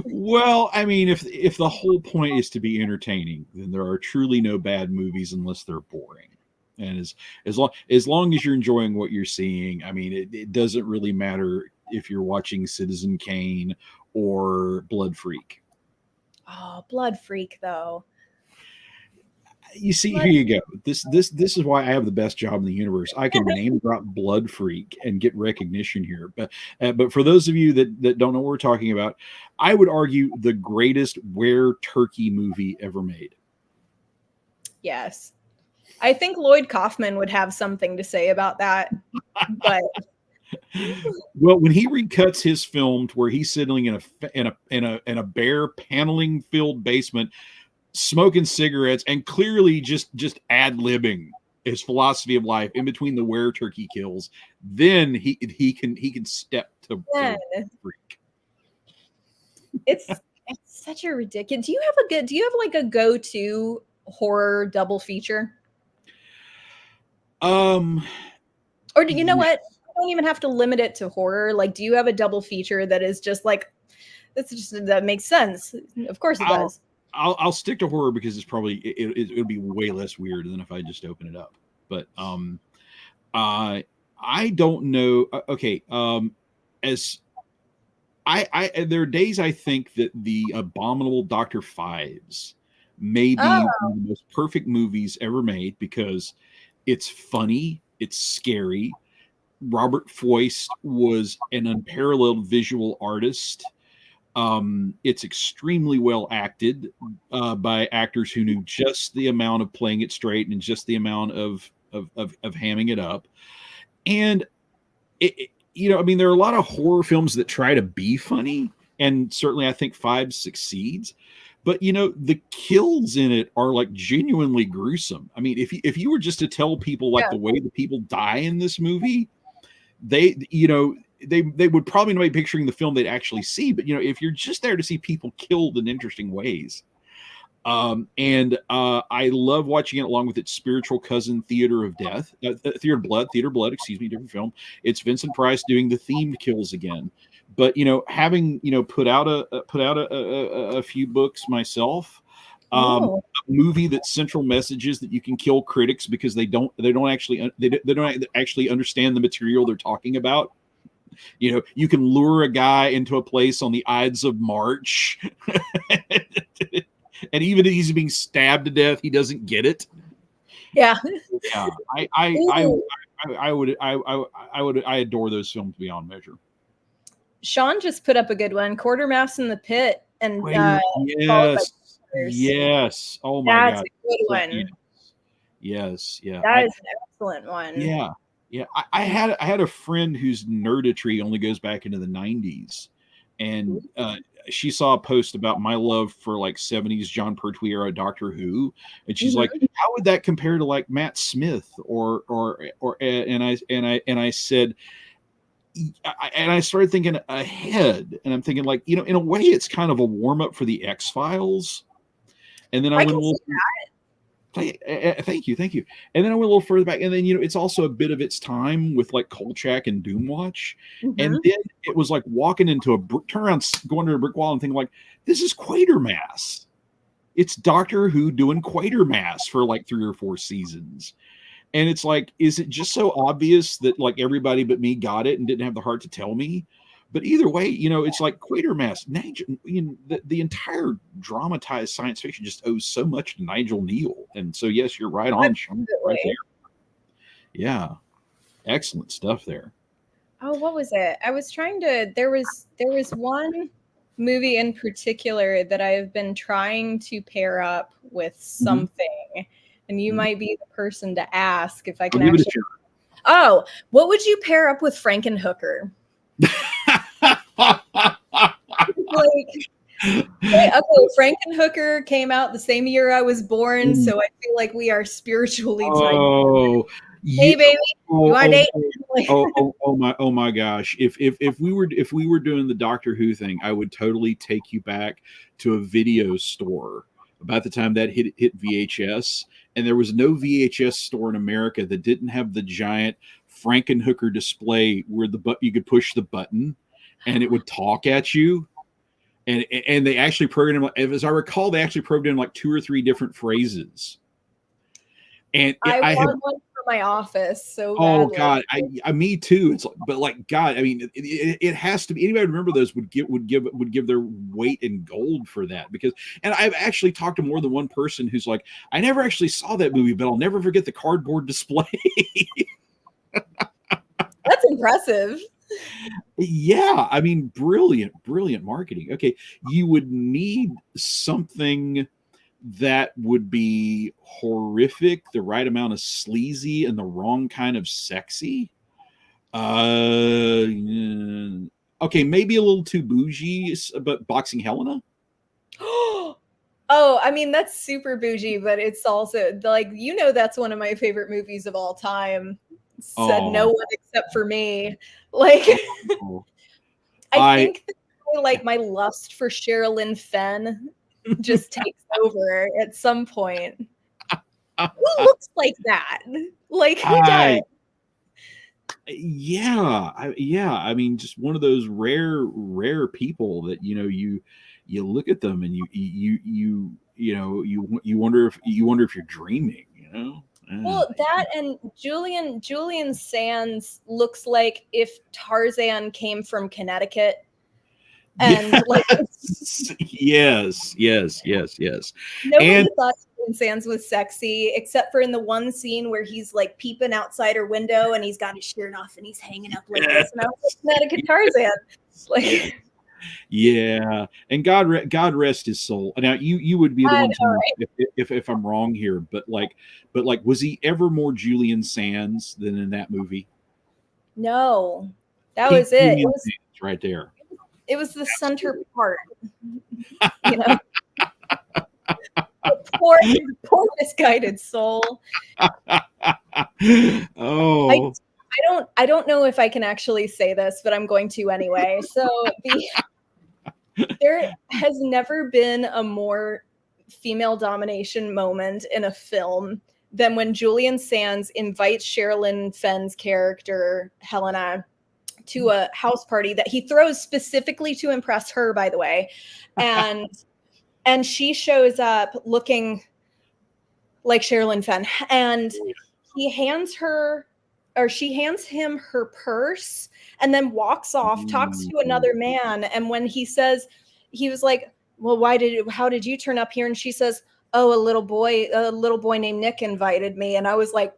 Well, I mean, if the whole point is to be entertaining, then there are truly no bad movies unless they're boring. And as long as you're enjoying what you're seeing, I mean, it doesn't really matter if you're watching Citizen Kane or Blood Freak. Oh, Blood Freak, though. You see, here you go. This is why I have the best job in the universe. I can name drop Blood Freak and get recognition here. But for those of you that don't know what we're talking about, I would argue the greatest were turkey movie ever made. Yes. I think Lloyd Kaufman would have something to say about that. But well, when he recuts his film to where he's sitting in a bare paneling filled basement, smoking cigarettes, and clearly just ad-libbing his philosophy of life in between the were turkey kills, then he can step to Freak. It's such a ridiculous. Do you have like a go-to horror double feature? Or do you know what? You don't even have to limit it to horror. Like, do you have a double feature that is just like that makes sense? Of course it does. I'll stick to horror because it's probably it'll be way less weird than if I just open it up. But I don't know. Okay, as there are days I think that the Abominable Dr. Fives may be one of the most perfect movies ever made because it's funny, it's scary. Robert Foist was an unparalleled visual artist. It's extremely well acted by actors who knew just the amount of playing it straight and just the amount of hamming it up. And I mean, there are a lot of horror films that try to be funny, and certainly I think Five succeeds. But the kills in it are like genuinely gruesome. I mean, if you were just to tell people like the way the people die in this movie, they would probably not be picturing the film they'd actually see. But if you're just there to see people killed in interesting ways, and I love watching it along with its spiritual cousin, Theater of Blood, excuse me, different film. It's Vincent Price doing the themed kills again. But having put out a few books myself, a movie that's central messages that you can kill critics because they don't actually understand the material they're talking about. You can lure a guy into a place on the Ides of March, and even if he's being stabbed to death, he doesn't get it. Yeah. Yeah. I adore those films beyond measure. Sean just put up a good one, Quartermass in the Pit, and yes, yes. Oh my that's God, a good one. Yes, yeah. That is an excellent one. Yeah, yeah. I had a friend whose nerditry only goes back into the 90s, and she saw a post about my love for like 70s John Pertwee era Doctor Who, and she's like, "How would that compare to like Matt Smith or?" And I said, and I started thinking ahead, and I'm thinking like, in a way, it's kind of a warm up for the X-Files, and then I went a little. Thank you. And then I went a little further back, and then it's also a bit of its time with like Kolchak and Doomwatch, and then it was like walking into going to a brick wall and thinking like, this is Quatermass. It's Doctor Who doing Quatermass for like 3 or 4 seasons, and it's like, is it just so obvious that like everybody but me got it and didn't have the heart to tell me? But either way, it's like Quatermass. The entire dramatized science fiction just owes so much to Nigel Neal. And so, yes, you're right on, Sean, right there. Yeah, excellent stuff there. Oh, what was it? I was trying to. There was one movie in particular that I have been trying to pair up with something, and you might be the person to ask if I can actually. Oh, what would you pair up with Frankenhooker? Okay, Frankenhooker came out the same year I was born, so I feel like we are spiritually tied. Hey, baby, you want to date? Oh my gosh! If we were doing the Doctor Who thing, I would totally take you back to a video store about the time that hit VHS, and there was no VHS store in America that didn't have the giant Frankenhooker display where you could push the button and it would talk at you. And they actually programmed, as I recall, they actually programmed like 2 or 3 different phrases. And I want one for my office. So badly. God, I me too. But like God, I mean, it has to be. Anybody remember those would give their weight in gold for that, because. And I've actually talked to more than one person who's like, I never actually saw that movie, but I'll never forget the cardboard display. That's impressive. Yeah, I mean, brilliant marketing. Okay, you would need something that would be horrific, the right amount of sleazy, and the wrong kind of sexy. Okay, maybe a little too bougie, but Boxing Helena. Oh, I mean, that's super bougie, but it's also like, that's one of my favorite movies of all time. Said no one except for me. Like, I think that, like, my lust for Sherilyn Fenn just takes over at some point. Who looks like that? Like, who does? Yeah. I mean, just one of those rare people that you look at them and you wonder if you're dreaming. Well, that and Julian Sands looks like if Tarzan came from Connecticut. And like, yes. Nobody thought Julian Sands was sexy, except for in the one scene where he's like peeping outside her window and he's got his shirt off and he's hanging up like this. And I was like, Connecticut Tarzan. Like, yeah, and God rest his soul. Now you would be the one to know if I'm wrong here, but was he ever more Julian Sands than in that movie? No, that was it. It was right there. It was the center part. Poor misguided soul. Oh. I don't know if I can actually say this, but I'm going to anyway. So there has never been a more female domination moment in a film than when Julian Sands invites Sherilyn Fenn's character, Helena, to a house party that he throws specifically to impress her, by the way. And she shows up looking like Sherilyn Fenn, and she hands him her purse and then walks off, talks to another man. And when he was like, well, how did you turn up here? And she says, oh, a little boy named Nick invited me. And I was like,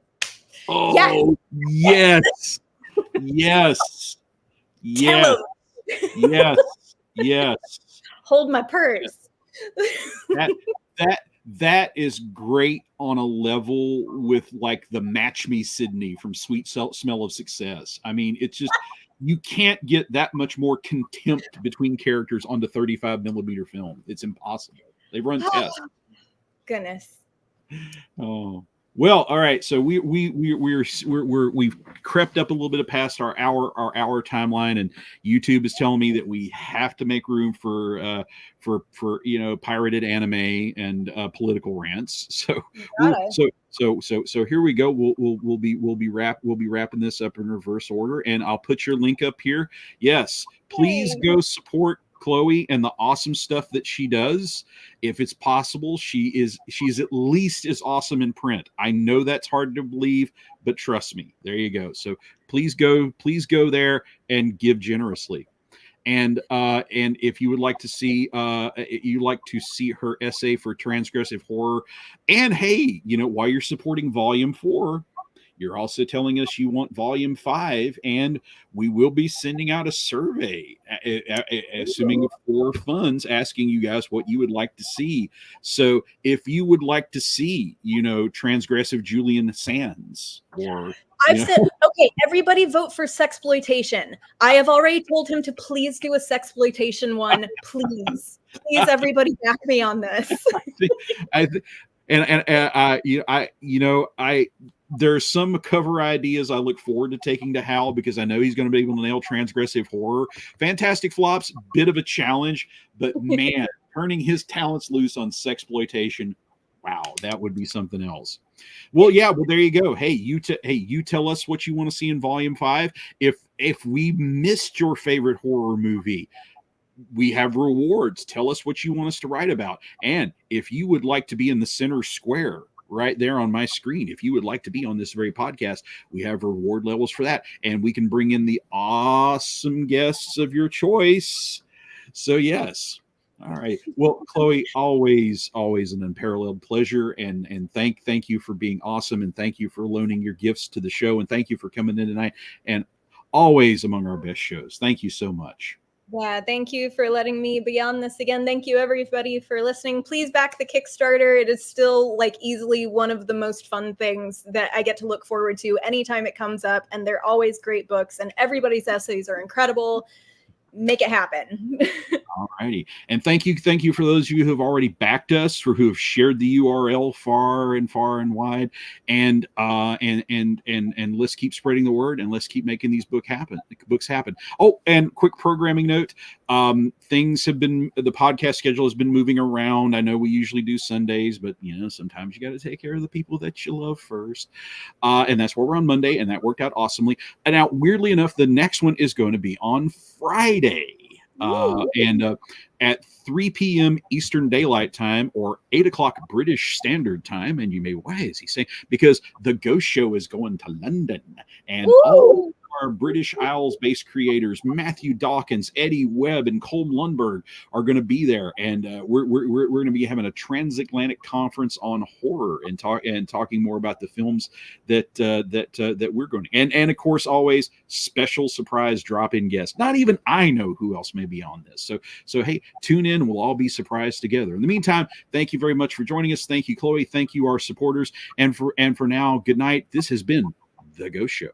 oh, yes. Yes. Tell him. Yes. Yes. Hold my purse. That that is great on a level with like the Match Me Sydney from Sweet Smell of Success. I mean, it's just you can't get that much more contempt between characters on the 35 millimeter film. It's impossible. They run tests. Goodness. Oh. Well, all right. So we've crept up a little bit past our hour timeline, and YouTube is telling me that we have to make room for pirated anime and political rants. So here we go. We'll be wrapping this up in reverse order, and I'll put your link up here. Yes, please go support Chloe and the awesome stuff that she does. If it's possible, she's at least as awesome in print. I know that's hard to believe, but trust me. There you go. So please go there and give generously. And if you would like to see her essay for Transgressive Horror, and hey, while you're supporting Volume 4, you're also telling us you want Volume 5, and we will be sending out a survey, assuming for funds, asking you guys what you would like to see. So if you would like to see, Transgressive Julian Sands, or I've said, okay, everybody vote for Sexploitation. I have already told him to please do a Sexploitation one. Please, everybody back me on this. There's some cover ideas I look forward to taking to Hal, because I know he's going to be able to nail Transgressive Horror. Fantastic Flops, bit of a challenge, but man, turning his talents loose on Sexploitation, wow, that would be something else. Well, yeah, well, there you go. Hey, you tell us what you want to see in Volume 5. If we missed your favorite horror movie, we have rewards. Tell us what you want us to write about. And if you would like to be in the center square right there on my screen, if you would like to be on this very podcast, we have reward levels for that. And we can bring in the awesome guests of your choice. So yes. All right. Well, Chloe, always an unparalleled pleasure, and thank you for being awesome, and thank you for loaning your gifts to the show, and thank you for coming in tonight, and always among our best shows. Thank you so much. Yeah, thank you for letting me be on this again. Thank you, everybody, for listening. Please back the Kickstarter. It is still easily one of the most fun things that I get to look forward to anytime it comes up, and they're always great books, and everybody's essays are incredible. Make it happen. All righty. And thank you for those of you who have already backed us, for who have shared the URL far and wide. And let's keep spreading the word, and let's keep making these books happen. Oh, and quick programming note. The podcast schedule has been moving around. I know we usually do Sundays, but sometimes you got to take care of the people that you love first. And that's where we're on Monday, and that worked out awesomely. And now, weirdly enough, the next one is going to be on Friday. At 3 p.m. Eastern Daylight Time, or 8 o'clock British Standard Time. And you may, why is he saying? Because the Ghost Show is going to London, and all our British Isles-based creators, Matthew Dawkins, Eddie Webb, and Colm Lundberg, are going to be there, and we're going to be having a transatlantic conference on horror, and talking more about the films that we're going to, and of course, always special surprise drop-in guests. Not even I know who else may be on this, so hey, tune in. We'll all be surprised together. In the meantime, thank you very much for joining us. Thank you, Chloe. Thank you, our supporters, and for now, good night. This has been The Ghost Show.